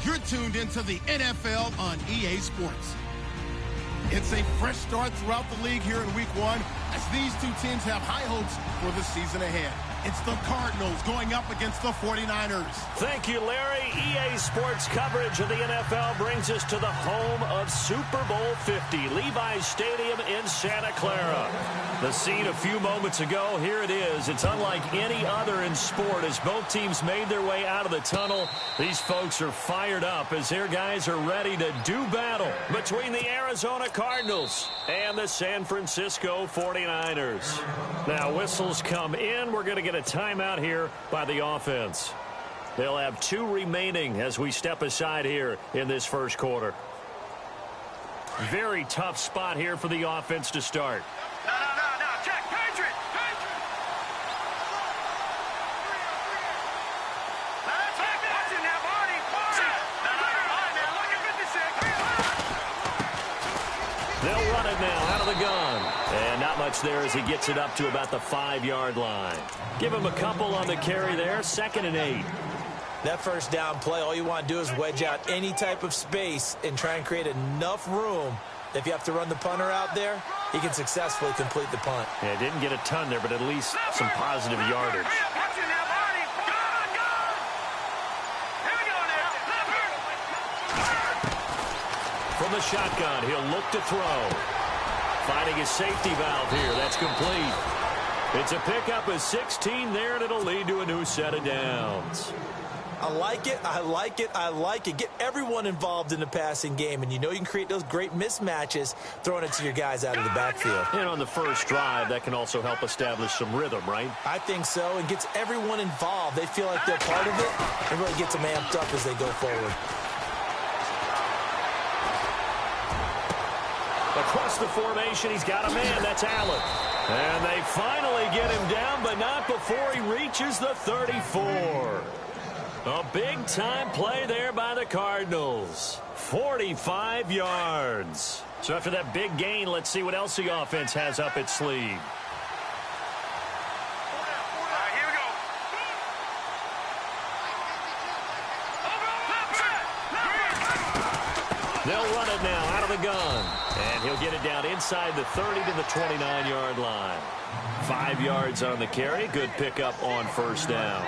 You're tuned into the NFL on EA Sports. It's a fresh start throughout the league here in Week 1 as these two teams have high hopes for the season ahead. It's the Cardinals going up against the 49ers. Thank you, Larry. EA Sports coverage of the NFL brings us to the home of Super Bowl 50, Levi's Stadium in Santa Clara. The scene a few moments ago, here it is. It's unlike any other in sport as both teams made their way out of the tunnel. These folks are fired up as their guys are ready to do battle between the Arizona Cardinals and the San Francisco 49ers. Now, whistles come in. We're going to get a timeout here by the offense. They'll have 2 remaining as we step aside here in this first quarter. Very tough spot here for the offense to start. No. Check. Patriot. Let's take it. Watch it now, Barney. No. All right, man. Look at 56. They'll run it now out of the gun. And not much there as he gets it up to about the 5-yard line. Give him a couple on the carry there. 2nd and 8. That first down play, all you want to do is wedge out any type of space and try and create enough room. If you have to run the punter out there, he can successfully complete the punt. Yeah, didn't get a ton there, but at least some positive yardage. Watch it now, Barney. Go. Here we go now. From the shotgun, he'll look to throw. Finding his safety valve here. That's complete. It's a pickup of 16 there, and it'll lead to a new set of downs. I like it. Get everyone involved in the passing game, and you know you can create those great mismatches throwing it to your guys out of the backfield. And on the first drive, that can also help establish some rhythm, right? I think so, and gets everyone involved. They feel like they're part of it, and really gets them amped up as they go forward. Across the formation, he's got a man. That's Allen. And they finally get him down, but not before he reaches the 34. A big-time play there by the Cardinals. 45 yards. So after that big gain, let's see what else the offense has up its sleeve. They'll run it now out of the gun. And he'll get it down inside the 30 to the 29-yard line. 5 yards on the carry. Good pickup on first down.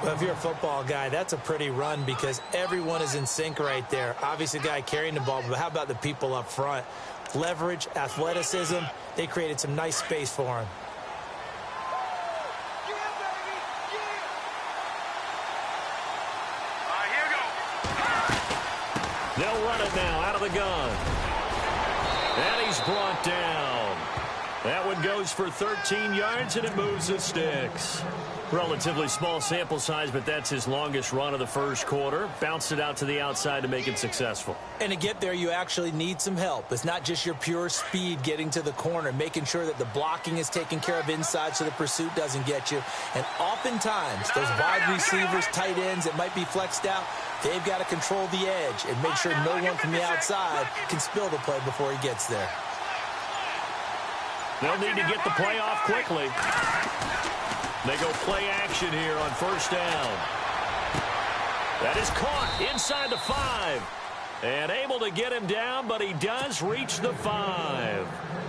Well, if you're a football guy, that's a pretty run because everyone is in sync right there. Obviously, the guy carrying the ball, but how about the people up front? Leverage, athleticism, they created some nice space for him. They'll run it now out of the gun. And he's brought down. That one goes for 13 yards, and it moves the sticks. Relatively small sample size, but that's his longest run of the first quarter. Bounced it out to the outside to make it successful. And to get there, you actually need some help. It's not just your pure speed getting to the corner, making sure that the blocking is taken care of inside so the pursuit doesn't get you. And oftentimes, those wide receivers, tight ends that might be flexed out, they've got to control the edge and make sure no one from the outside can spill the play before he gets there. They'll need to get the play off quickly. They go play action here on first down. That is caught inside the 5. And able to get him down, but he does reach the 5.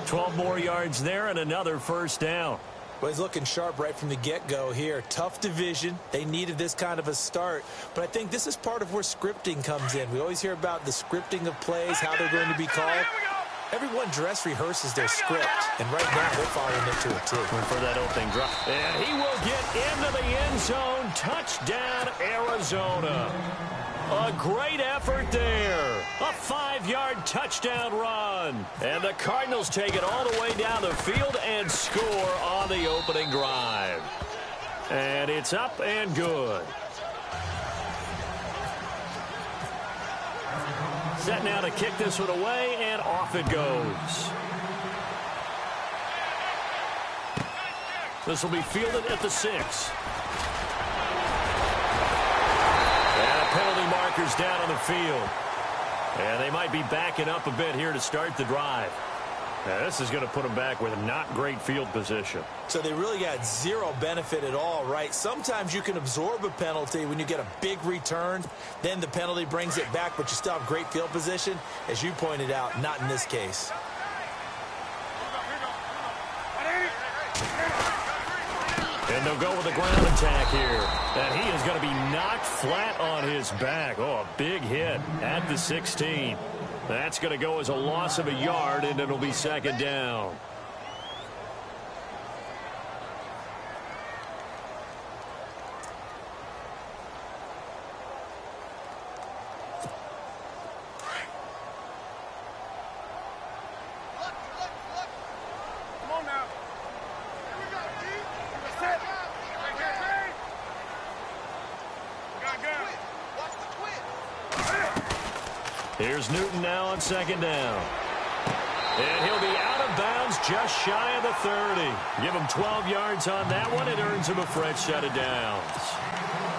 12 more yards there and another first down. Well, he's looking sharp right from the get-go here. Tough division. They needed this kind of a start. But I think this is part of where scripting comes in. We always hear about the scripting of plays, how they're going to be called. Everyone dress rehearses their script, and right now they're following it to a T. For that opening drop. And he will get into the end zone. Touchdown, Arizona. A great effort there. A 5-yard touchdown run. And the Cardinals take it all the way down the field and score on the opening drive. And it's up and good. Set now to kick this one away, and off it goes. This will be fielded at the 6. And penalty markers down on the field. And they might be backing up a bit here to start the drive. This is going to put them back with not great field position. So they really got zero benefit at all, right? Sometimes you can absorb a penalty when you get a big return. Then the penalty brings it back, but you still have great field position. As you pointed out, not in this case. And they'll go with a ground attack here. And he is going to be knocked flat on his back. Oh, a big hit at the 16. That's going to go as a loss of a yard, and it'll be second down. Here's Newton now on second down. And he'll be out of bounds just shy of the 30. Give him 12 yards on that one. It earns him a fresh set of downs.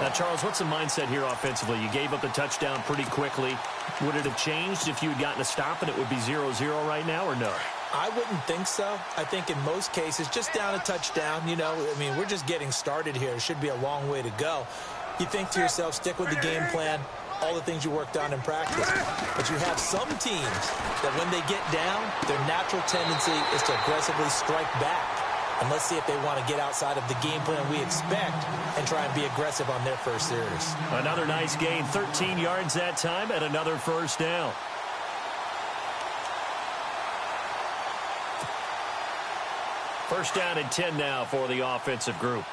Now, Charles, what's the mindset here offensively? You gave up the touchdown pretty quickly. Would it have changed if you had gotten a stop and it would be 0-0 right now, or no? I wouldn't think so. I think in most cases, just down a touchdown, you know, I mean, we're just getting started here. It should be a long way to go. You think to yourself, stick with the game plan, all the things you worked on in practice. But you have some teams that when they get down, their natural tendency is to aggressively strike back. And let's see if they want to get outside of the game plan we expect and try and be aggressive on their first series. Another nice gain, 13 yards that time, and another first down. First down and 10 now for the offensive group.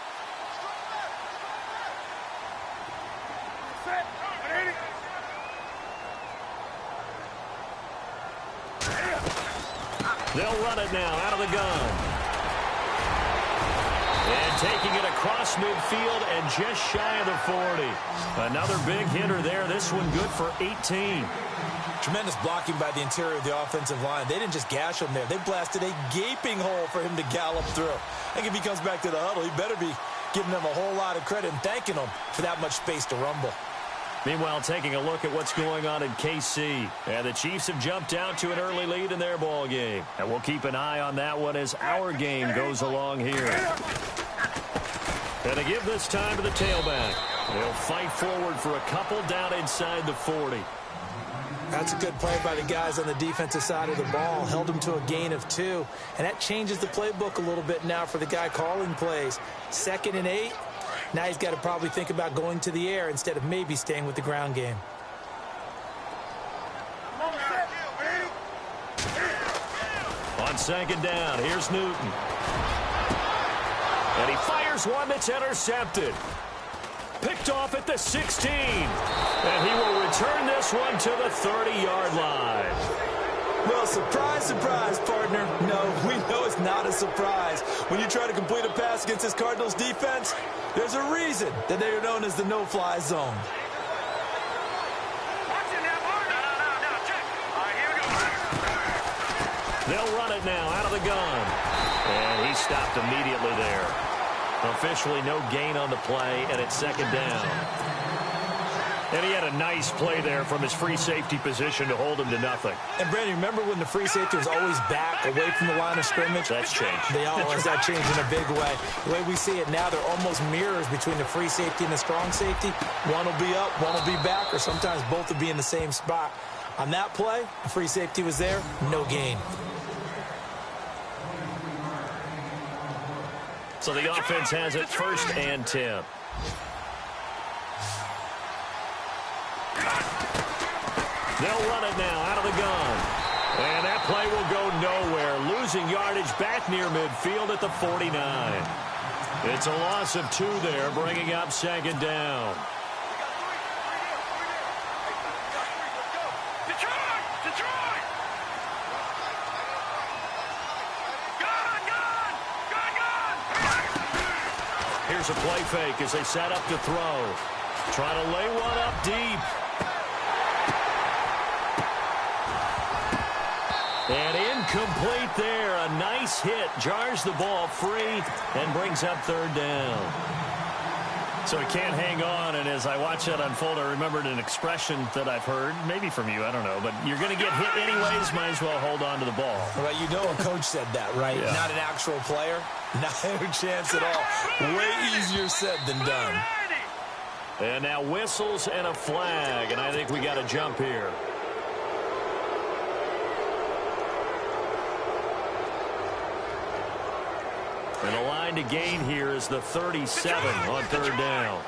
They'll run it now out of the gun. And taking it across midfield and just shy of the 40. Another big hitter there. This one good for 18. Tremendous blocking by the interior of the offensive line. They didn't just gash him there. They blasted a gaping hole for him to gallop through. I think if he comes back to the huddle, he better be giving them a whole lot of credit and thanking them for that much space to rumble. Meanwhile, taking a look at what's going on in KC. And the Chiefs have jumped out to an early lead in their ball game. And we'll keep an eye on that one as our game goes along here. And they give this time to the tailback. They'll fight forward for a couple down inside the 40. That's a good play by the guys on the defensive side of the ball. Held them to a gain of 2. And that changes the playbook a little bit now for the guy calling plays. 2nd and 8. Now he's got to probably think about going to the air instead of maybe staying with the ground game. On second down, here's Newton. And he fires one that's intercepted. Picked off at the 16. And he will return this one to the 30-yard line. Well, surprise, surprise, partner. No, we know it's not a surprise. When you try to complete a pass against this Cardinals defense, there's a reason that they are known as the no-fly zone. They'll run it now out of the gun. And he stopped immediately there. Officially no gain on the play, and it's second down. And he had a nice play there from his free safety position to hold him to nothing. And, Brandon, remember when the free safety was always back away from the line of scrimmage? That's changed. They always that changed in a big way. The way we see it now, they're almost mirrors between the free safety and the strong safety. One will be up, one will be back, or sometimes both will be in the same spot. On that play, the free safety was there, no gain. So the offense has it 1st and 10. They'll run it now out of the gun. And that play will go nowhere. Losing yardage back near midfield at the 49. It's a loss of 2 there, bringing up second down. Detroit! Here's a play fake as they set up to throw. Trying to lay one up deep. And incomplete there. A nice hit. Jars the ball free and brings up 3rd down. So he can't hang on, and as I watch that unfold, I remembered an expression that I've heard, maybe from you, I don't know, but you're going to get hit anyways, might as well hold on to the ball. Well, you know a coach said that, right? Yeah. Not an actual player. Not a chance at all. Way easier said than done. And now whistles and a flag, and I think we got to jump here. And the line to gain here is the 37 on third down.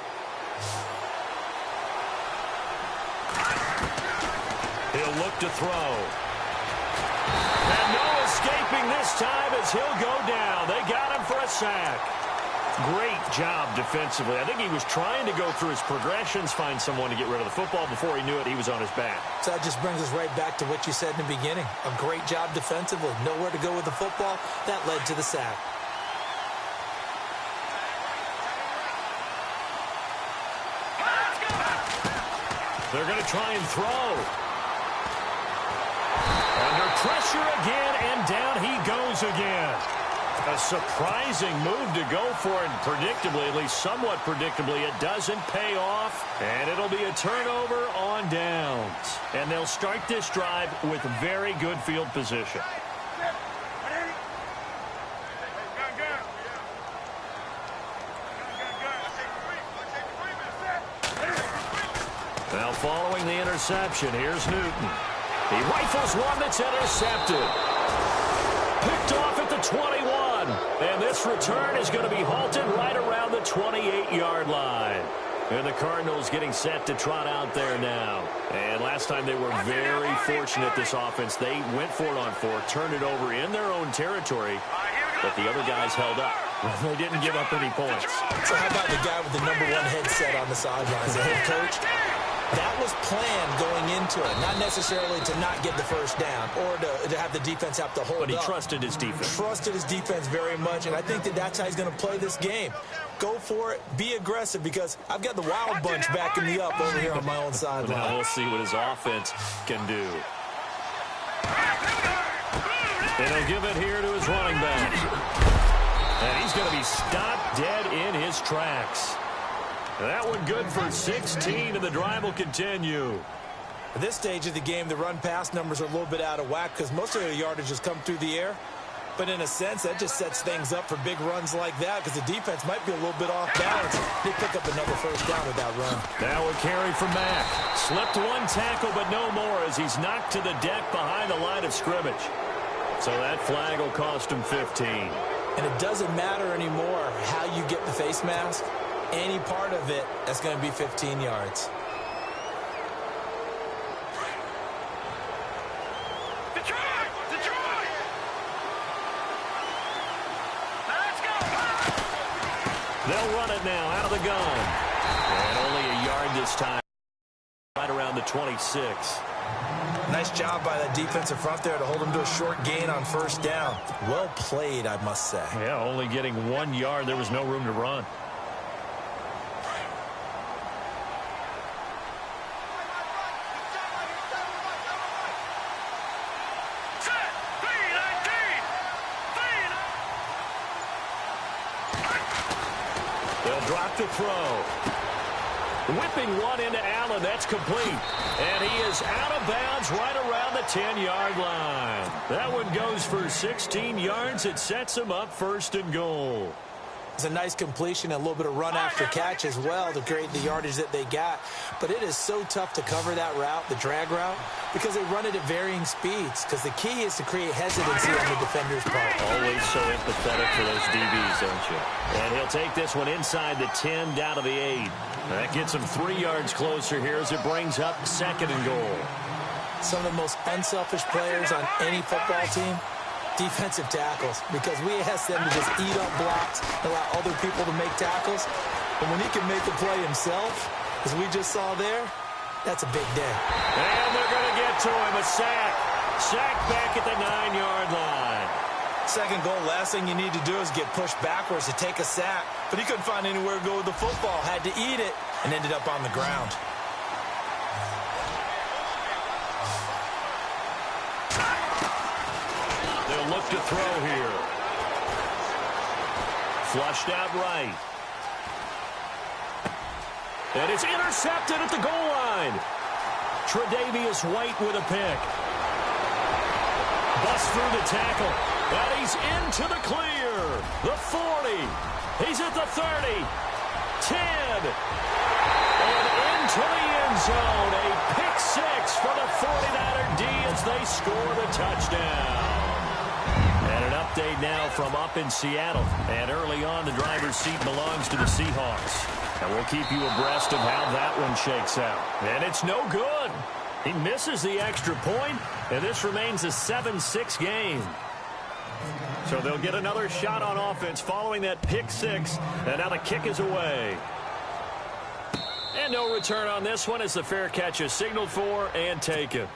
He'll look to throw. And no escaping this time as he'll go down. They got him for a sack. Great job defensively. I think he was trying to go through his progressions, find someone to get rid of the football. Before he knew it, he was on his back. So that just brings us right back to what you said in the beginning. A great job defensively. Nowhere to go with the football. That led to the sack. They're going to try and throw. Under pressure again, and down he goes again. A surprising move to go for it, and predictably, at least somewhat predictably, it doesn't pay off, and it'll be a turnover on downs. And they'll start this drive with very good field position. Now following the interception, here's Newton. He rifles one that's intercepted. Picked off at the 21. And this return is going to be halted right around the 28-yard line. And the Cardinals getting set to trot out there now. And last time they were very fortunate, this offense. They went for it on fourth, turned it over in their own territory, but the other guys held up. They didn't give up any points. So how about the guy with the #1 headset on the sidelines, the head coach? That was planned going into it, not necessarily to not get the first down or to have the defense have to hold up. But he trusted his defense. Trusted his defense very much, and I think that's how he's going to play this game. Go for it. Be aggressive, because I've got the wild bunch backing me up over here on my own sideline. Now we'll see what his offense can do. And he'll give it here to his running back. And he's going to be stopped dead in his tracks. That one good for 16, and the drive will continue. At this stage of the game, the run-pass numbers are a little bit out of whack because most of the yardage has come through the air. But in a sense, that just sets things up for big runs like that because the defense might be a little bit off balance. They pick up another first down with that run. Now a carry from Mack. Slipped one tackle, but no more as he's knocked to the deck behind the line of scrimmage. So that flag will cost him 15. And it doesn't matter anymore how you get the face mask. Any part of it, that's going to be 15 yards. Detroit! Detroit! Let's go! They'll run it now out of the gun. And only a yard this time. Right around the 26. Nice job by that defensive front there to hold him to a short gain on first down. Well played, I must say. Yeah, only getting 1 yard. There was no room to run. Drop to throw. Whipping one into Allen. That's complete. And he is out of bounds right around the 10-yard line. That one goes for 16 yards. It sets him up first and goal. It's a nice completion and a little bit of run after catch as well to create the yardage that they got. But it is so tough to cover that route, the drag route, because they run it at varying speeds. Because the key is to create hesitancy on the defender's part. Always so empathetic for those DBs, don't you? And he'll take this one inside the 10 down to the 8. That gets him 3 yards closer here as it brings up second and goal. Some of the most unselfish players on any football team, defensive tackles, because we ask them to just eat up blocks and allow other people to make tackles. But when he can make the play himself, as we just saw there, that's a big day. And they're going to get to him, a sack. Sack back at the 9-yard line. Second goal, last thing you need to do is get pushed backwards to take a sack. But he couldn't find anywhere to go with the football, had to eat it, and ended up on the ground. Look to throw here. Flushed out right. And it's intercepted at the goal line. Tre'Davious White with a pick. Busts through the tackle. And he's into the clear. The 40. He's at the 30. 10. And into the end zone. A pick six for the 49er D as they score the touchdown. And an update now from up in Seattle. And early on, the driver's seat belongs to the Seahawks. And we'll keep you abreast of how that one shakes out. And it's no good. He misses the extra point, and this remains a 7-6 game. So they'll get another shot on offense following that pick six, and now the kick is away. And no return on this one as the fair catch is signaled for and taken.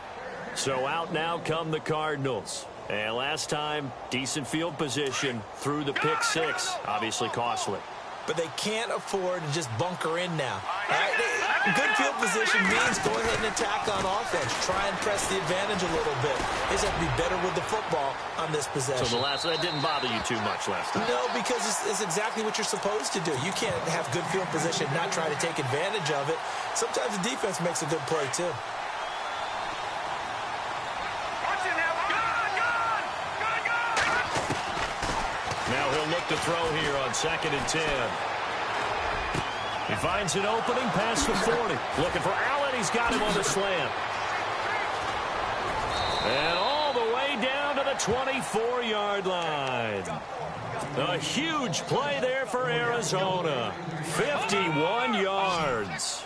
So out now come the Cardinals. And last time, decent field position through the pick six, obviously costly. But they can't afford to just bunker in now. Right? Good field position means go ahead and attack on offense. Try and press the advantage a little bit. They just have to be better with the football on this possession. So that didn't bother you too much last time? No, because it's exactly what you're supposed to do. You can't have good field position and not try to take advantage of it. Sometimes the defense makes a good play, too. Now he'll look to throw here on 2nd and 10. He finds an opening past the 40. Looking for Allen. He's got him on the slant. And all the way down to the 24-yard line. A huge play there for Arizona. 51 yards.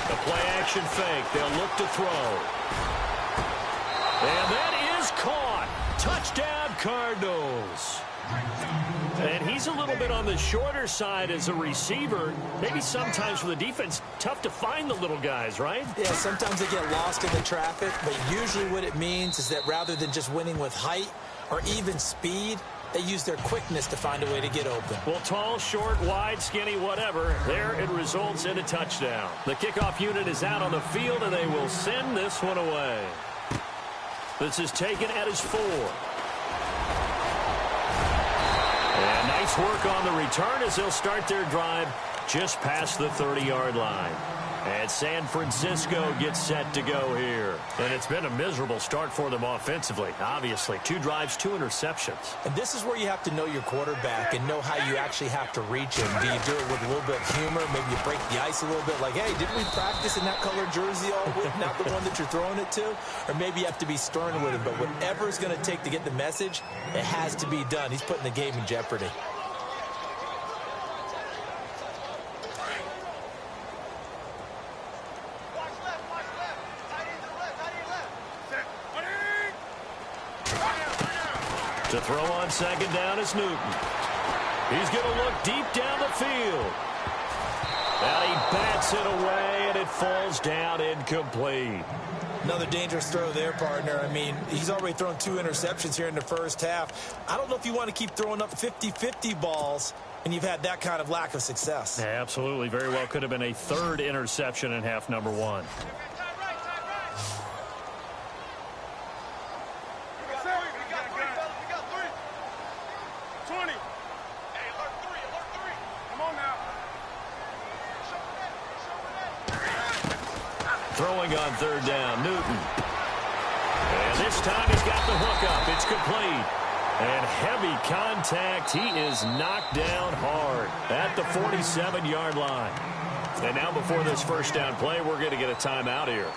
The play-action fake. They'll look to throw. And that is caught. Touchdown, Cardinals. And he's a little bit on the shorter side as a receiver. Maybe sometimes for the defense, tough to find the little guys, right? Yeah, sometimes they get lost in the traffic, but usually what it means is that rather than just winning with height or even speed, they use their quickness to find a way to get open. Well, tall, short, wide, skinny, whatever, there it results in a touchdown. The kickoff unit is out on the field, and they will send this one away. This is taken at his 4. And nice work on the return as they'll start their drive just past the 30-yard line. And San Francisco gets set to go here. And it's been a miserable start for them offensively, obviously. 2 drives, 2 interceptions. And this is where you have to know your quarterback and know how you actually have to reach him. Do you do it with a little bit of humor? Maybe you break the ice a little bit like, hey, didn't we practice in that colored jersey all week? Not the one that you're throwing it to? Or maybe you have to be stern with him. But whatever it's going to take to get the message, it has to be done. He's putting the game in jeopardy. To throw on 2nd down is Newton. He's going to look deep down the field. And he bats it away, and it falls down incomplete. Another dangerous throw there, partner. I mean, he's already thrown 2 interceptions here in the first half. I don't know if you want to keep throwing up 50-50 balls, and you've had that kind of lack of success. Yeah, absolutely. Very well could have been a 3rd interception in half number 1. Throwing on 3rd down, Newton. And this time he's got the hook up. It's complete. And heavy contact. He is knocked down hard at the 47-yard line. And now before this first down play, we're going to get a timeout here,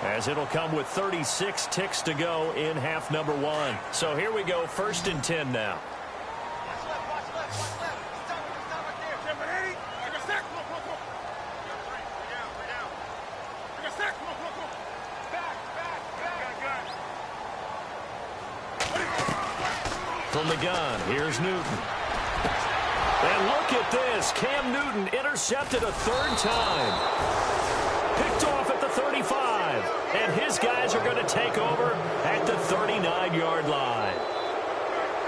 as it'll come with 36 ticks to go in half number 1. So here we go, 1st and 10 now. From the gun, here's Newton. And look at this. Cam Newton intercepted a 3rd time. Picked off at the 35. And his guys are going to take over at the 39-yard line.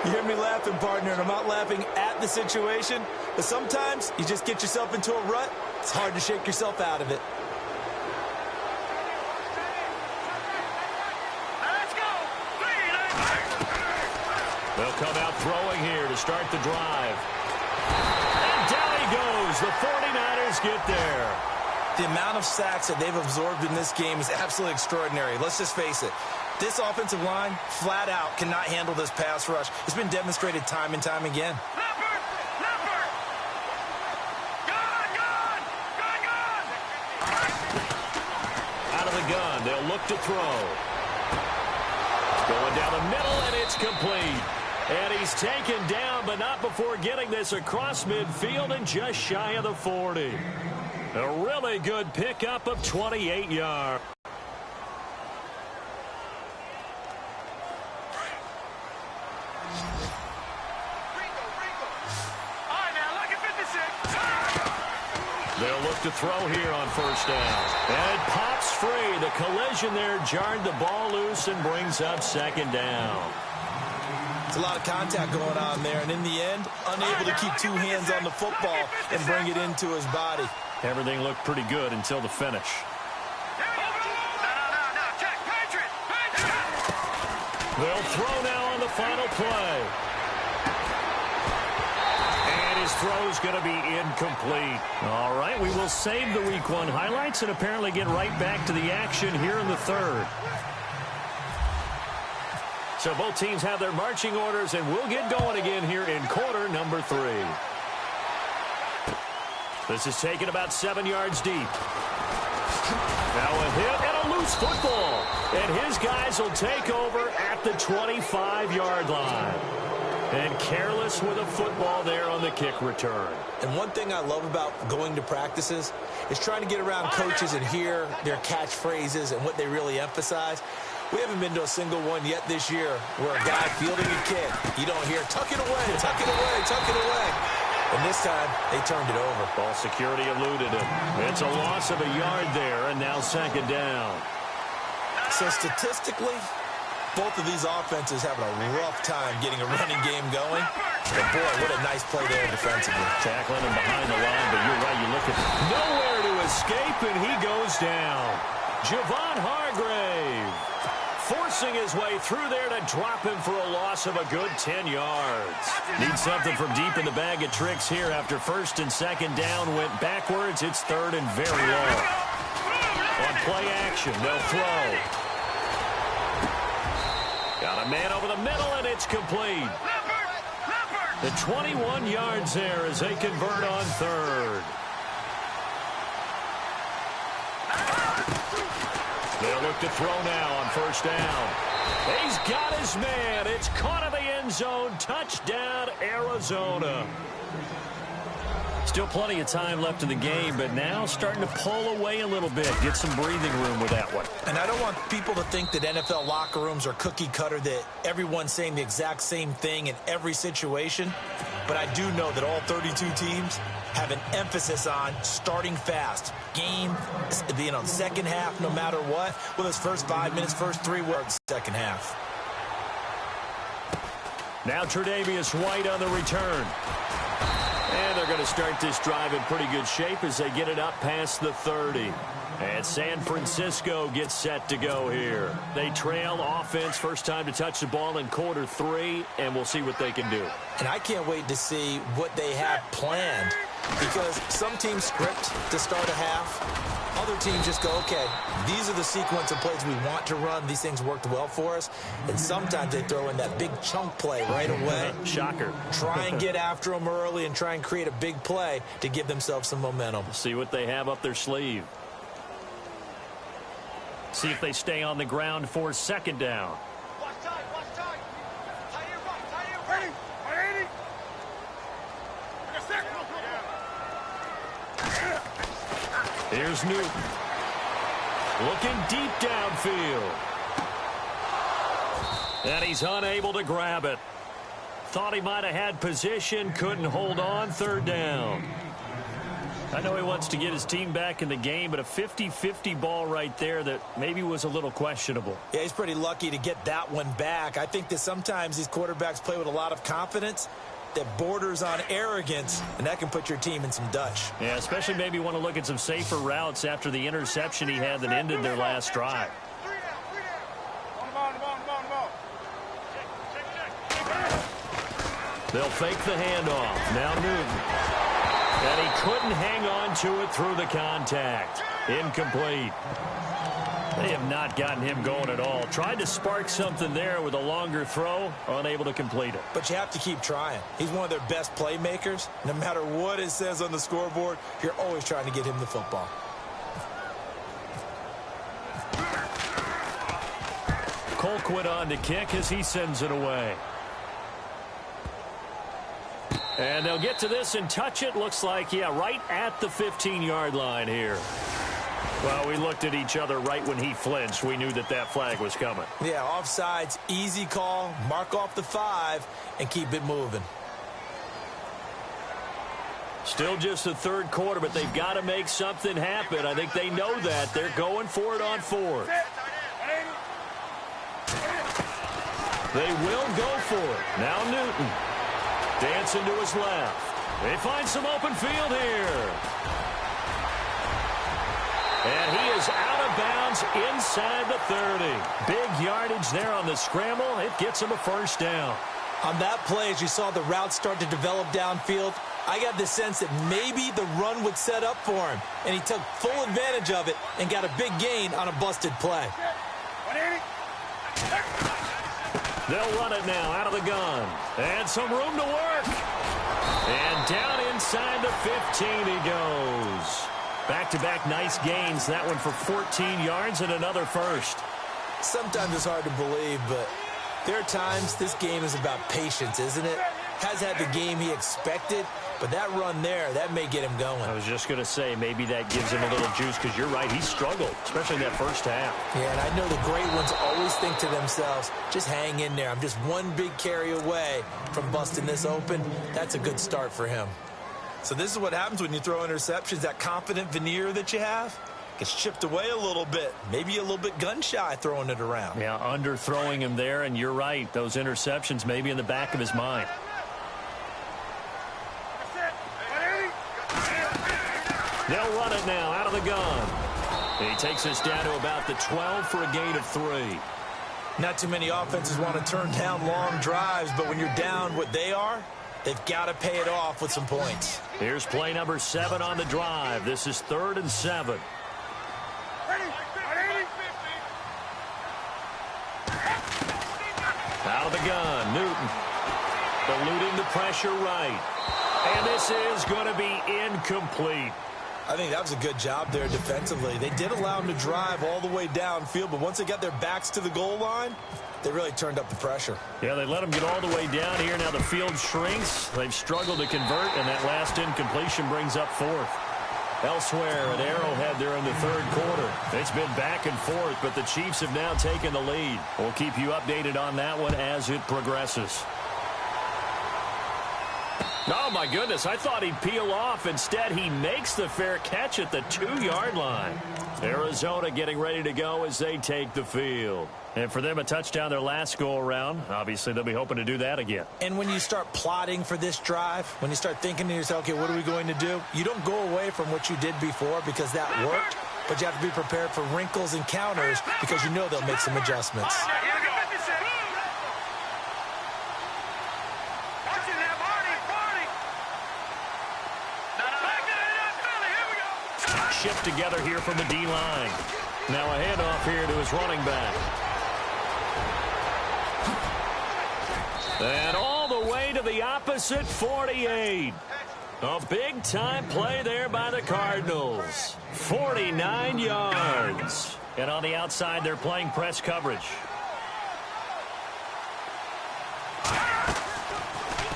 You hear me laughing, partner, and I'm not laughing at the situation. But sometimes you just get yourself into a rut. It's hard to shake yourself out of it. They'll come out throwing here to start the drive. And down he goes. The 49ers get there. The amount of sacks that they've absorbed in this game is absolutely extraordinary. Let's just face it. This offensive line, flat out, cannot handle this pass rush. It's been demonstrated time and time again. Out of the gun, they'll look to throw. Going down the middle, and it's complete. And he's taken down, but not before getting this across midfield and just shy of the 40. A really good pickup of 28 yards. They'll look to throw here on first down. And it pops free. The collision there jarred the ball loose and brings up second down. It's a lot of contact going on there, and in the end, unable to keep two hands on the football and bring it into his body. Everything looked pretty good until the finish. They'll throw now on the final play. And his throw's going to be incomplete. All right, we will save the Week 1 highlights and apparently get right back to the action here in the third. So both teams have their marching orders, and we'll get going again here in quarter number 3. This is taken about 7 yards deep. Now a hit and a loose football. And his guys will take over at the 25-yard line. And careless with a football there on the kick return. And one thing I love about going to practices is trying to get around coaches and hear their catchphrases and what they really emphasize. We haven't been to a single one yet this year where a guy fielding a kick, you don't hear, tuck it away, tuck it away, tuck it away. And this time, they turned it over. Ball security eluded him. It's a loss of a yard there, and now second down. So statistically, both of these offenses having a rough time getting a running game going. But boy, what a nice play there defensively. Tackling him behind the line, but you're right, you look at nowhere to escape, and he goes down. Javon Hargrave forcing his way through there to drop him for a loss of a good 10 yards. Need something from deep in the bag of tricks here after first and second down went backwards. It's third and very long. On play action, they'll throw. Got a man over the middle, and it's complete. The 21 yards there as they convert on third. They'll look to throw now on first down. He's got his man. It's caught in the end zone. Touchdown, Arizona. Still plenty of time left in the game, but now starting to pull away a little bit. Get some breathing room with that one. And I don't want people to think that NFL locker rooms are cookie cutter, that everyone's saying the exact same thing in every situation. But I do know that all 32 teams have an emphasis on starting fast. Game, second half, no matter what. Well, it's first 5 minutes, first 3 words, second half. Now Tre'Davious White on the return. And they're going to start this drive in pretty good shape as they get it up past the 30. And San Francisco gets set to go here. They trail offense, first time to touch the ball in quarter 3, and we'll see what they can do. And I can't wait to see what they have planned, because some teams script to start a half. Other teams just go, okay, these are the sequence of plays we want to run. These things worked well for us. And sometimes they throw in that big chunk play right away. Shocker. Try and get after them early and try and create a big play to give themselves some momentum. See what they have up their sleeve. See if they stay on the ground for second down. Here's Newton. Looking deep downfield. And he's unable to grab it. Thought he might have had position, couldn't hold on, third down. I know he wants to get his team back in the game, but a 50-50 ball right there that maybe was a little questionable. Yeah, he's pretty lucky to get that one back. I think that sometimes these quarterbacks play with a lot of confidence that borders on arrogance, and that can put your team in some Dutch. Yeah, especially maybe want to look at some safer routes after the interception he had that ended their last drive. They'll fake the handoff. Now Newton. And he couldn't hang on to it through the contact. Incomplete. They have not gotten him going at all. Tried to spark something there with a longer throw, unable to complete it. But you have to keep trying. He's one of their best playmakers. No matter what it says on the scoreboard, you're always trying to get him the football. Colquitt on to kick as he sends it away. And they'll get to this and touch it. Looks like, yeah, right at the 15-yard line here. Well, we looked at each other right when he flinched. We knew that that flag was coming. Yeah, offsides, easy call. Mark off the 5 and keep it moving. Still just the third quarter, but they've got to make something happen. I think they know that. They're going for it on fourth. They will go for it. Now Newton. Dancing to his left. They find some open field here. And he is out of bounds inside the 30. Big yardage there on the scramble. It gets him a first down. On that play, as you saw the route start to develop downfield, I got the sense that maybe the run would set up for him. And he took full advantage of it and got a big gain on a busted play. They'll run it now out of the gun. And some room to work. And down inside the 15 he goes. Back-to-back nice gains. That one for 14 yards and another first. Sometimes it's hard to believe, but there are times this game is about patience, isn't it? Has had the game he expected, but that run there, that may get him going. I was just going to say, maybe that gives him a little juice because you're right, he struggled, especially in that first half. Yeah, and I know the great ones always think to themselves, just hang in there. I'm just one big carry away from busting this open. That's a good start for him. So this is what happens when you throw interceptions. That confident veneer that you have gets chipped away a little bit. Maybe a little bit gun-shy throwing it around. Yeah, underthrowing him there, and you're right. Those interceptions may be in the back of his mind. They'll run it now out of the gun. He takes us down to about the 12 for a gain of 3. Not too many offenses want to turn down long drives, but when you're down what they are, they've got to pay it off with some points. Here's play number 7 on the drive. This is 3rd and 7. Out of the gun, Newton. Eluding the pressure right. And this is going to be incomplete. I think that was a good job there defensively. They did allow him to drive all the way downfield, but once they got their backs to the goal line, they really turned up the pressure. Yeah, they let him get all the way down here. Now the field shrinks. They've struggled to convert, and that last incompletion brings up 4th. Elsewhere at Arrowhead, they're in the 3rd quarter. It's been back and forth, but the Chiefs have now taken the lead. We'll keep you updated on that one as it progresses. Oh, my goodness. I thought he'd peel off. Instead, he makes the fair catch at the 2-yard line. Arizona getting ready to go as they take the field. And for them, a touchdown their last go-around. Obviously, they'll be hoping to do that again. And when you start plotting for this drive, when you start thinking to yourself, okay, what are we going to do? You don't go away from what you did before because that worked, but you have to be prepared for wrinkles and counters because you know they'll make some adjustments. Shift together here from the D-line. Now a handoff here to his running back. And all the way to the opposite 48. A big-time play there by the Cardinals. 49 yards. And on the outside, they're playing press coverage.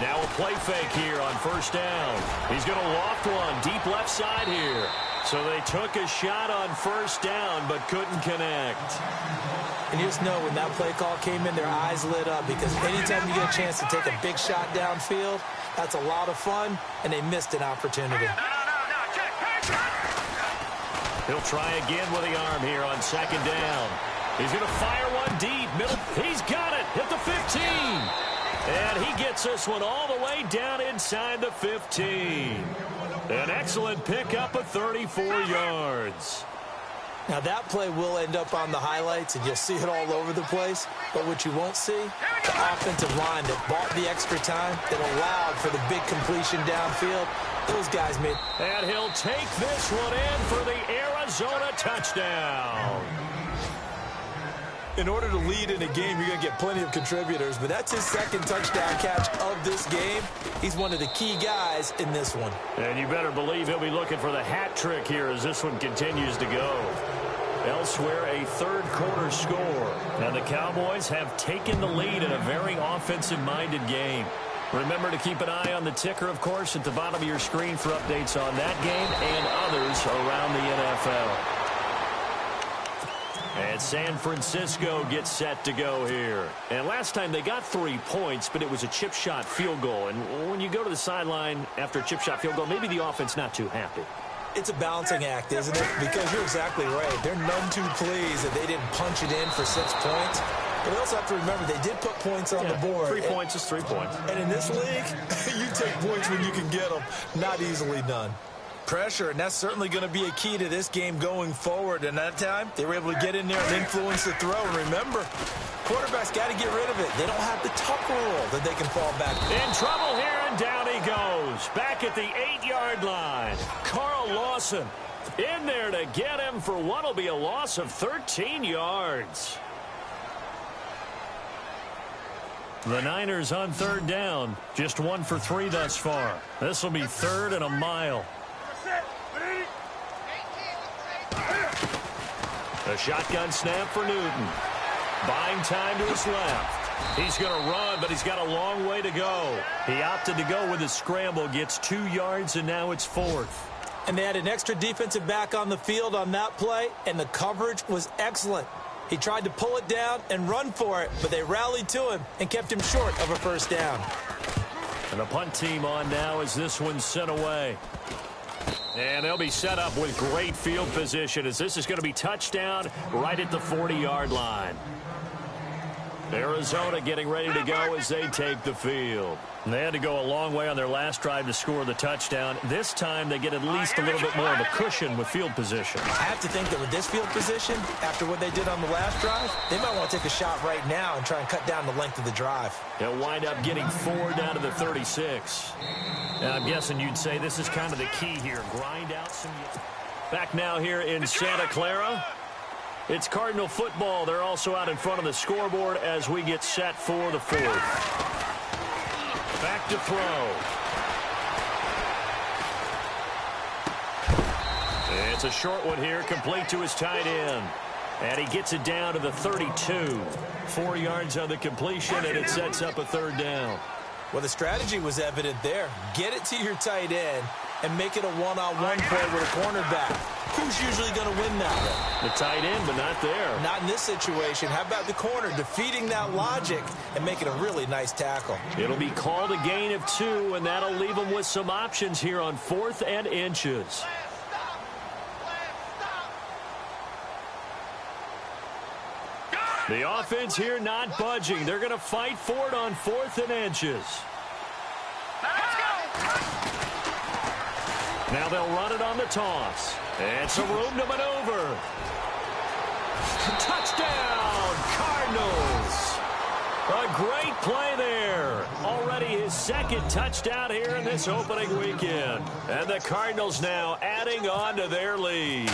Now a play fake here on 1st down. He's going to loft one deep left side here. So they took a shot on 1st down, but couldn't connect. And you just know when that play call came in, their eyes lit up because anytime you get a chance to take a big shot downfield, that's a lot of fun, and they missed an opportunity. He'll try again with the arm here on 2nd down. He's going to fire one deep. Middle. He's got it at the 15. And he gets this one all the way down inside the 15. An excellent pickup of 34 yards. Now, that play will end up on the highlights, and you'll see it all over the place. But what you won't see, the offensive line that bought the extra time, that allowed for the big completion downfield. Those guys made. And he'll take this one in for the Arizona touchdown. In order to lead in a game, you're going to get plenty of contributors, but that's his second touchdown catch of this game. He's one of the key guys in this one. And you better believe he'll be looking for the hat trick here as this one continues to go. Elsewhere, a third-quarter score. And the Cowboys have taken the lead in a very offensive-minded game. Remember to keep an eye on the ticker, of course, at the bottom of your screen for updates on that game and others around the NFL. And San Francisco gets set to go here. And last time they got 3 points, but it was a chip shot field goal. And when you go to the sideline after a chip shot field goal, maybe the offense not too happy. It's a balancing act, isn't it? Because you're exactly right. They're none too pleased that they didn't punch it in for 6 points. But they also have to remember they did put points on the board. 3 points is 3 points. And in this league, you take points when you can get them. Not easily done. Pressure, and that's certainly going to be a key to this game going forward. And that time, they were able to get in there and influence the throw. And remember, quarterbacks got to get rid of it. They don't have the tuck rule that they can fall back. In trouble here, and down he goes. Back at the 8-yard line. Carl Lawson in there to get him for what will be a loss of 13 yards. The Niners on third down. Just 1 for 3 thus far. This will be 3rd and a mile. A shotgun snap for Newton. Buying time to his left. He's going to run, but he's got a long way to go. He opted to go with his scramble, gets 2 yards, and now it's 4th. And they had an extra defensive back on the field on that play, and the coverage was excellent. He tried to pull it down and run for it, but they rallied to him and kept him short of a first down. And the punt team on now as this one's sent away. And they'll be set up with great field position as this is going to be touchdown right at the 40-yard line. Arizona getting ready to go as they take the field. And they had to go a long way on their last drive to score the touchdown. This time they get at least a little bit more of a cushion with field position. I have to think that with this field position, after what they did on the last drive, they might want to take a shot right now and try and cut down the length of the drive. They'll wind up getting 4 down to the 36. And I'm guessing you'd say this is kind of the key here. Grind out some... Back now here in Santa Clara. It's Cardinal football. They're also out in front of the scoreboard as we get set for the 4th. Back to throw. It's a short one here, complete to his tight end. And he gets it down to the 32. 4 yards on the completion, and it sets up a 3rd down. Well, the strategy was evident there. Get it to your tight end and make it a one-on-one play with a cornerback. Who's usually going to win that one? The tight end, but not there. Not in this situation. How about the corner defeating that logic and making a really nice tackle? It'll be called a gain of 2, and that'll leave them with some options here on 4th and inches. The offense here not budging. They're going to fight for it on 4th and inches. Now they'll run it on the toss. And some room to maneuver. Touchdown, Cardinals. A great play there. Already his 2nd touchdown here in this opening weekend. And the Cardinals now adding on to their lead.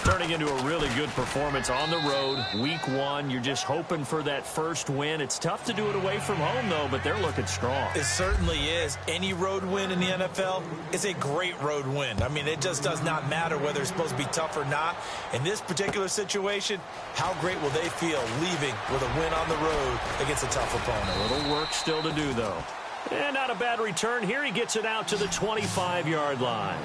Turning into a really good performance on the road. Week 1, you're just hoping for that first win. It's tough to do it away from home, though, but they're looking strong. It certainly is. Any road win in the NFL is a great road win. I mean, it just does not matter whether it's supposed to be tough or not. In this particular situation, how great will they feel leaving with a win on the road against a tough opponent? A little work still to do, though. And not a bad return. Here he gets it out to the 25-yard line.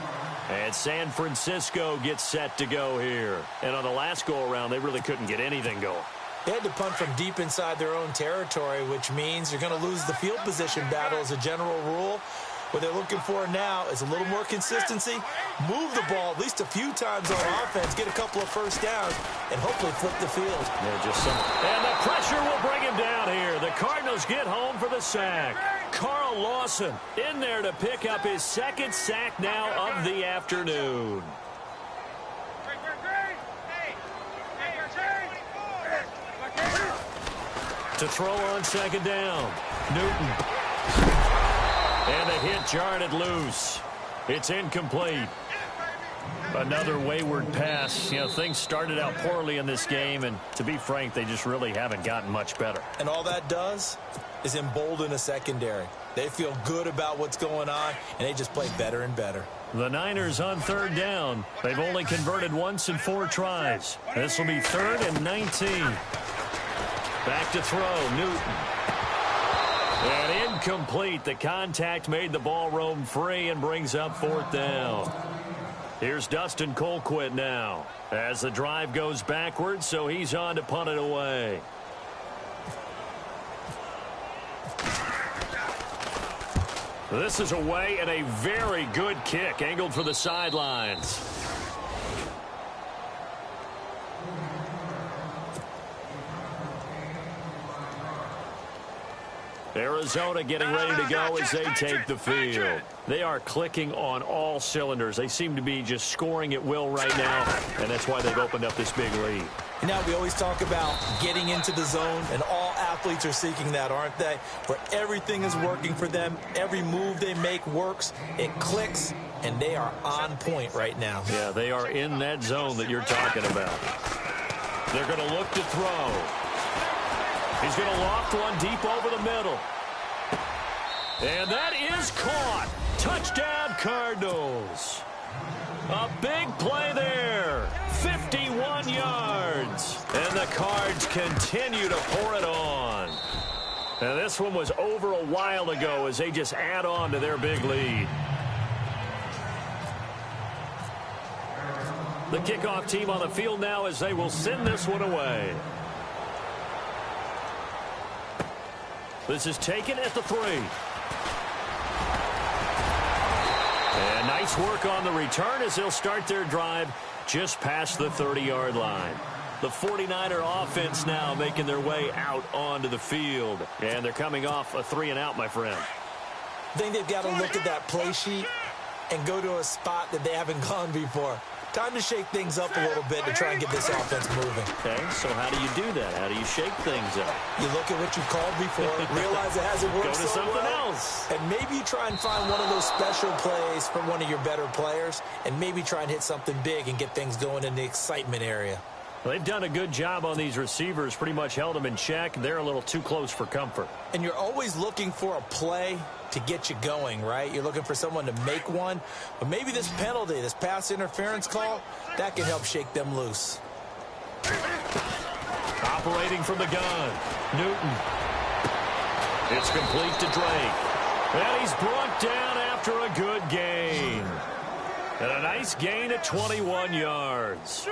And San Francisco gets set to go here. And on the last go-around, they really couldn't get anything going. They had to punt from deep inside their own territory, which means you're going to lose the field position battle as a general rule. What they're looking for now is a little more consistency, move the ball at least a few times on offense, get a couple of first downs, and hopefully flip the field. And the pressure will bring him down here. The Cardinals get home for the sack. Carl Lawson in there to pick up his 2nd sack now of the afternoon. To throw on second down. Newton. And the hit jarred it loose. It's incomplete. Another wayward pass. You know, things started out poorly in this game, and to be frank, they just really haven't gotten much better. And all that does is embolden a secondary. They feel good about what's going on, and they just play better and better. The Niners on third down. They've only converted once in 4 tries. This will be 3rd and 19. Back to throw, Newton. And incomplete. The contact made the ball roam free and brings up 4th down. Here's Dustin Colquitt now as the drive goes backwards, so he's on to punt it away. This is away and a very good kick angled for the sidelines. Arizona getting ready to go as they take the field. They are clicking on all cylinders. They seem to be just scoring at will right now, and that's why they've opened up this big lead. Now, we always talk about getting into the zone, and all athletes are seeking that, aren't they? Where everything is working for them. Every move they make works. It clicks, and they are on point right now. Yeah, they are in that zone that you're talking about. They're going to look to throw. He's going to loft one deep over the middle. And that is caught. Touchdown, Cardinals. A big play there. 51 yards. And the Cards continue to pour it on. And this one was over a while ago as they just add on to their big lead. The kickoff team on the field now as they will send this one away. This is taken at the 3. And nice work on the return as they'll start their drive just past the 30-yard line. The 49er offense now making their way out onto the field. And they're coming off a 3-and-out, my friend. I think they've got to look at that play sheet and go to a spot that they haven't gone before. Time to shake things up a little bit to try and get this offense moving. Okay, so how do you do that? How do you shake things up? You look at what you called before, realize it hasn't worked Go to so something well, else. and maybe you try and find one of those special plays from one of your better players, and maybe try and hit something big and get things going in the excitement area. Well, they've done a good job on these receivers, pretty much held them in check. They're a little too close for comfort. And you're always looking for a play to get you going, right? You're looking for someone to make one. But maybe this penalty, this pass interference call, that can help shake them loose. Operating from the gun, Newton. It's complete to Drake. And he's brought down after a good gain. And a nice gain at 21 yards.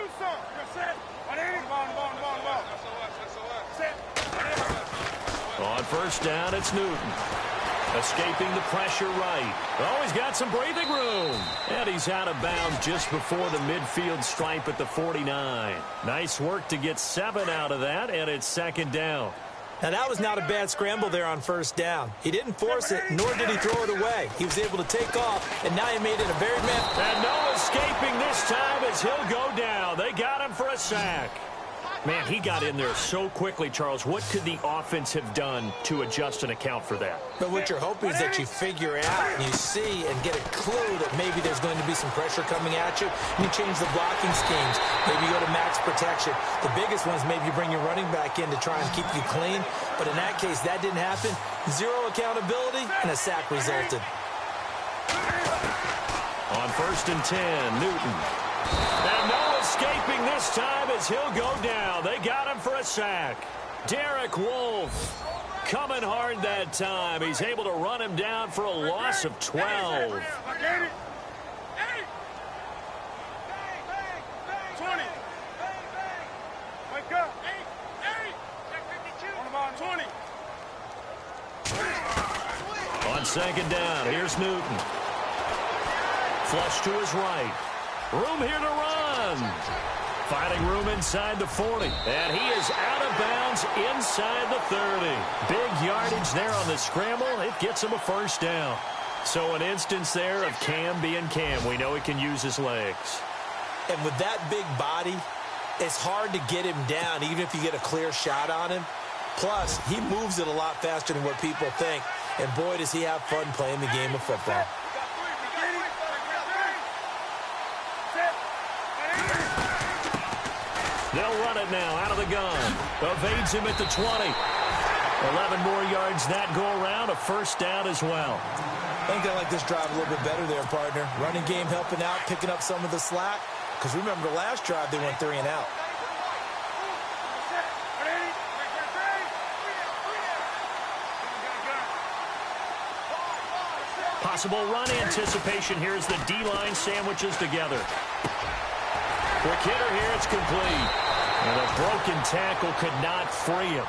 On first down, it's Newton. Escaping the pressure right. Oh, he's got some breathing room. And he's out of bounds just before the midfield stripe at the 49. Nice work to get 7 out of that, and it's second down. Now, that was not a bad scramble there on first down. He didn't force it, nor did he throw it away. He was able to take off, and now he made it a very And no escaping this time as he'll go down. They got him for a sack. Man, he got in there so quickly, Charles. What could the offense have done to adjust and account for that? But what you're hoping is that you figure out and you see and get a clue that maybe there's going to be some pressure coming at you, and you change the blocking schemes. Maybe you go to max protection. The biggest one is maybe you bring your running back in to try and keep you clean. But in that case, that didn't happen. 0 accountability, and a sack resulted. On first and 10, Newton. And no escaping this time as he'll go down. They got him for a sack. Derek Wolfe coming hard that time. He's able to run him down for a loss of 12. 20. Wake up. 20. On second down, here's Newton. Flush to his right. Room here to run. Finding room inside the 40. And he is out of bounds inside the 30. Big yardage there on the scramble. It gets him a first down. So an instance there of Cam being Cam. We know he can use his legs. And with that big body, it's hard to get him down, even if you get a clear shot on him. Plus, he moves it a lot faster than what people think. And boy, does he have fun playing the game of football. They'll run it now out of the gun. Evades him at the 20. 11 more yards that go around. A first down as well. I think I like this drive a little bit better there, partner. Running game helping out, picking up some of the slack. Because remember, the last drive, they went 3 and out. Possible run anticipation here as the D-line sandwiches together. Quick hitter here, it's complete. And a broken tackle could not free him.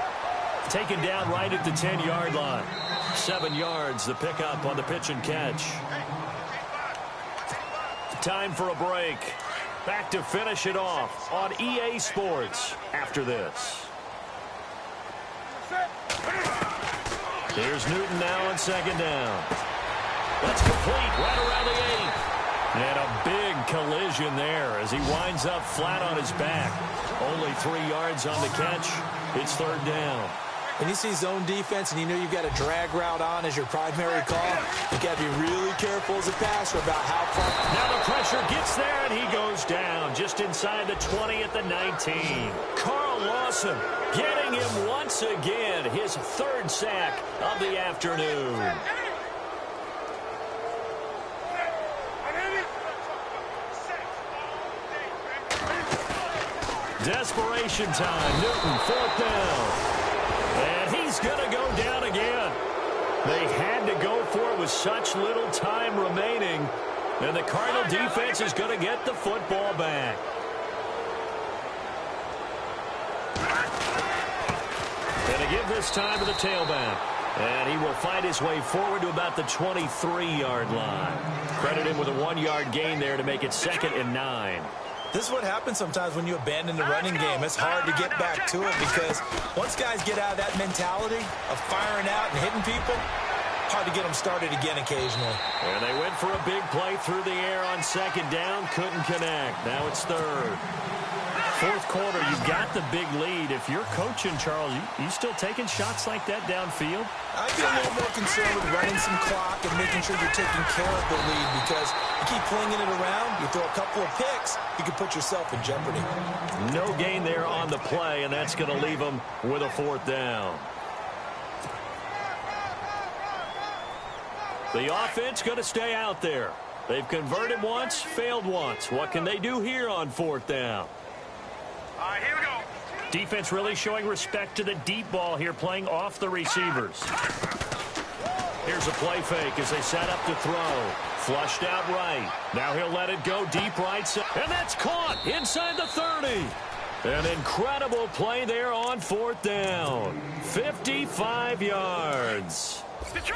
Taken down right at the 10-yard line. 7 yards, the pickup on the pitch and catch. Time for a break. Back to finish it off on EA Sports after this. Here's Newton now on second down. That's complete right around the 8. And a big collision there as he winds up flat on his back. Only 3 yards on the catch. It's third down. When you see zone defense and you know you've got a drag route on as your primary call, you've got to be really careful as a passer about how far. Now the pressure gets there, and he goes down just inside the 20 at the 19. Carl Lawson getting him once again, his third sack of the afternoon. Desperation time. Newton, fourth down. And he's going to go down again. They had to go for it with such little time remaining. And the Cardinal defense is going to get the football back. And to give this time to the tailback. And he will find his way forward to about the 23-yard line. Credit him with a 1-yard gain there to make it 2nd and 9. This is what happens sometimes when you abandon the running game. It's hard to get back to it because once guys get out of that mentality of firing out and hitting people, hard to get them started again occasionally. And they went for a big play through the air on second down. Couldn't connect. Now it's third. Fourth quarter, you've got the big lead. If you're coaching, Charles, you still taking shots like that downfield? I'd be a little more concerned with running some clock and making sure you're taking care of the lead because you keep flinging it around, you throw a couple of picks, you can put yourself in jeopardy. No gain there on the play, and that's going to leave them with a fourth down. The offense going to stay out there. They've converted once, failed once. What can they do here on fourth down? All right, here we go. Defense really showing respect to the deep ball here, playing off the receivers. Here's a play fake as they set up to throw. Flushed out right. Now he'll let it go deep right side. And that's caught inside the 30. An incredible play there on fourth down. 55 yards.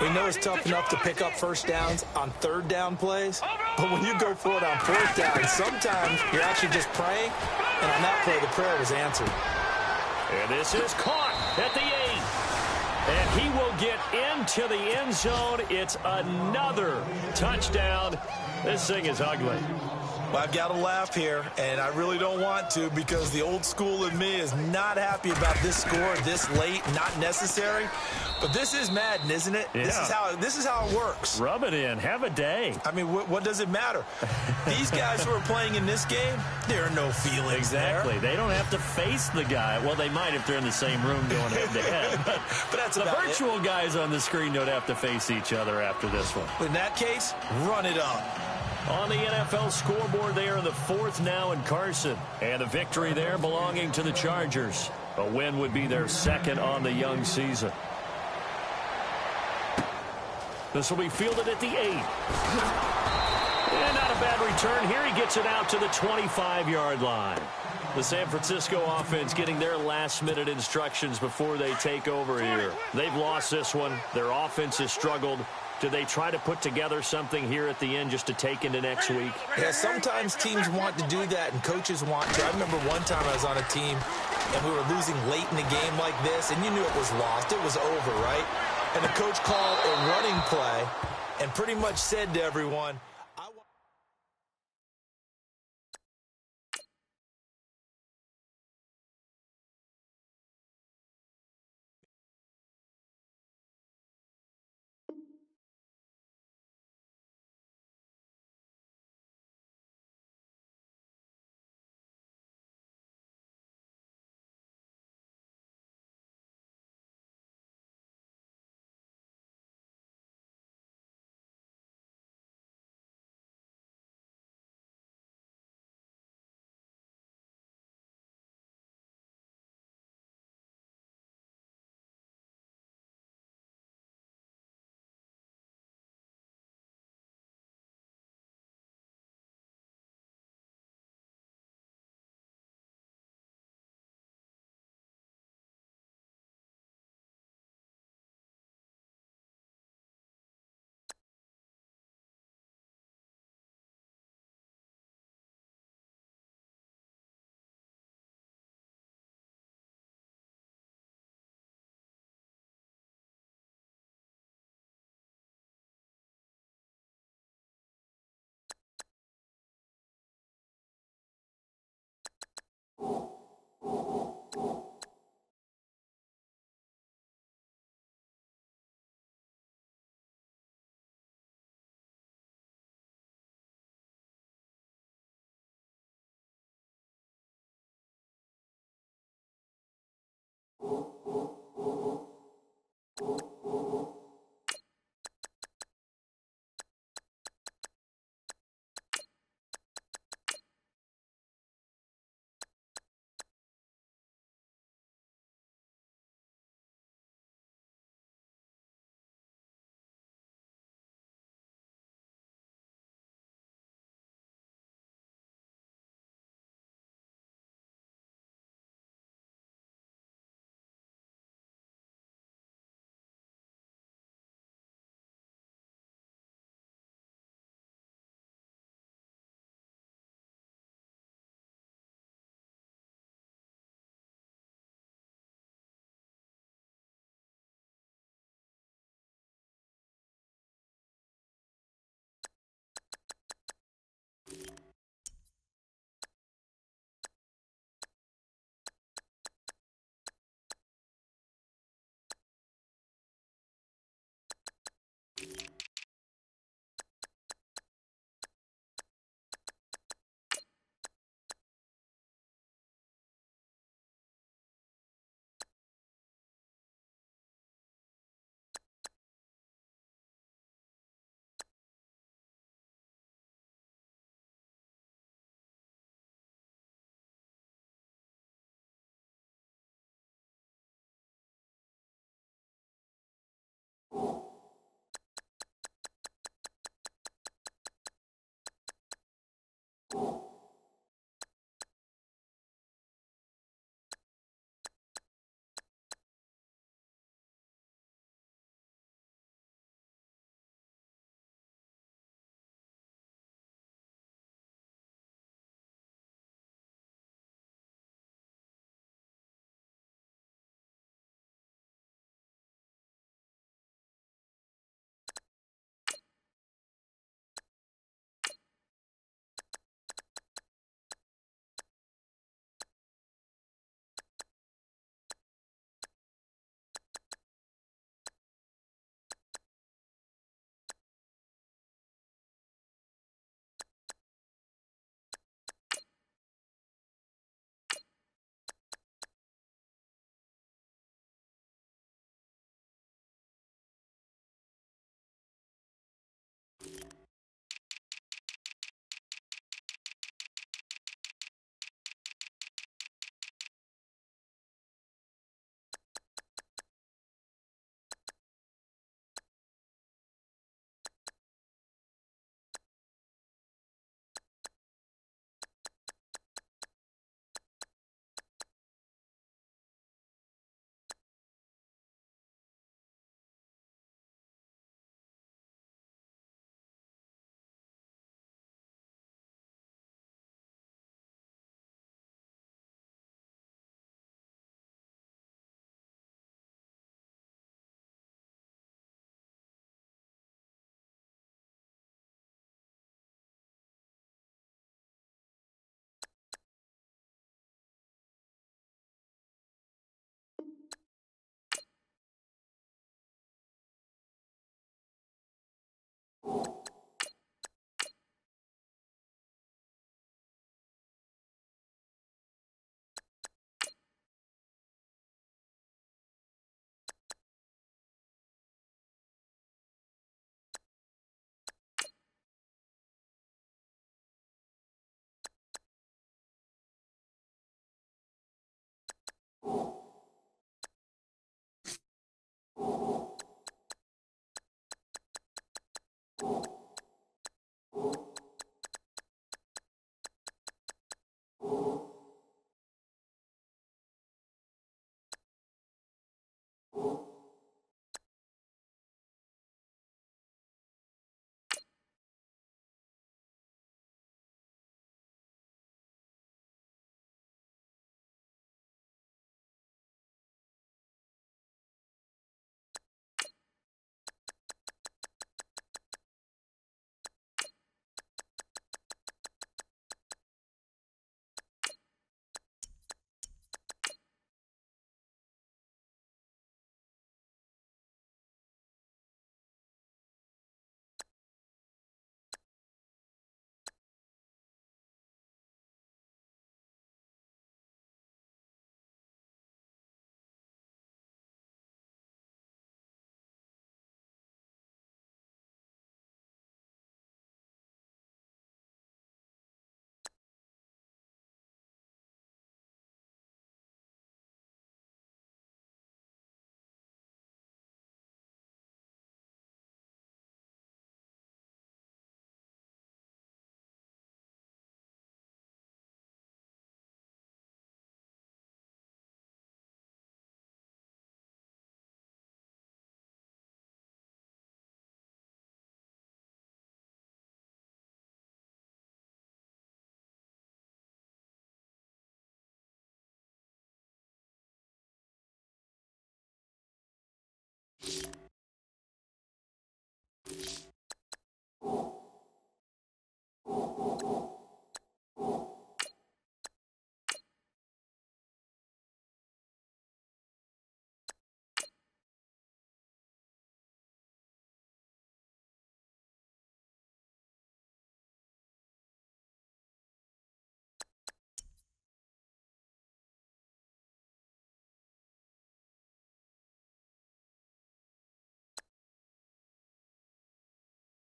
We know it's tough enough to pick up first downs on third down plays, but when you go for it on fourth down, sometimes you're actually just praying, and on that play, the prayer was answered. And this is caught at the 8. And he will get into the end zone. It's another touchdown. This thing is ugly. Well, I've got to laugh here, and I really don't want to because the old school in me is not happy about this score this late, not necessary. But this is Madden, isn't it? Yeah. This is how it works. Rub it in. Have a day. I mean, what does it matter? These guys who are playing in this game, there are no feelings exactly. there. They don't have to face the guy. Well, they might if they're in the same room going head-to-head. But that's the about virtual it. Guys on the screen don't have to face each other after this one. In that case, run it up. On the NFL scoreboard, they are in the 4th now in Carson. And a victory there belonging to the Chargers. A win would be their 2nd on the young season. This will be fielded at the 8. And not a bad return here. He gets it out to the 25-yard line. The San Francisco offense getting their last-minute instructions before they take over here. They've lost this one. Their offense has struggled. Do they try to put together something here at the end just to take into next week? Yeah, sometimes teams want to do that and coaches want to. I remember one time I was on a team and we were losing late in the game like this, and you knew it was lost. It was over, right? And the coach called a running play and pretty much said to everyone, You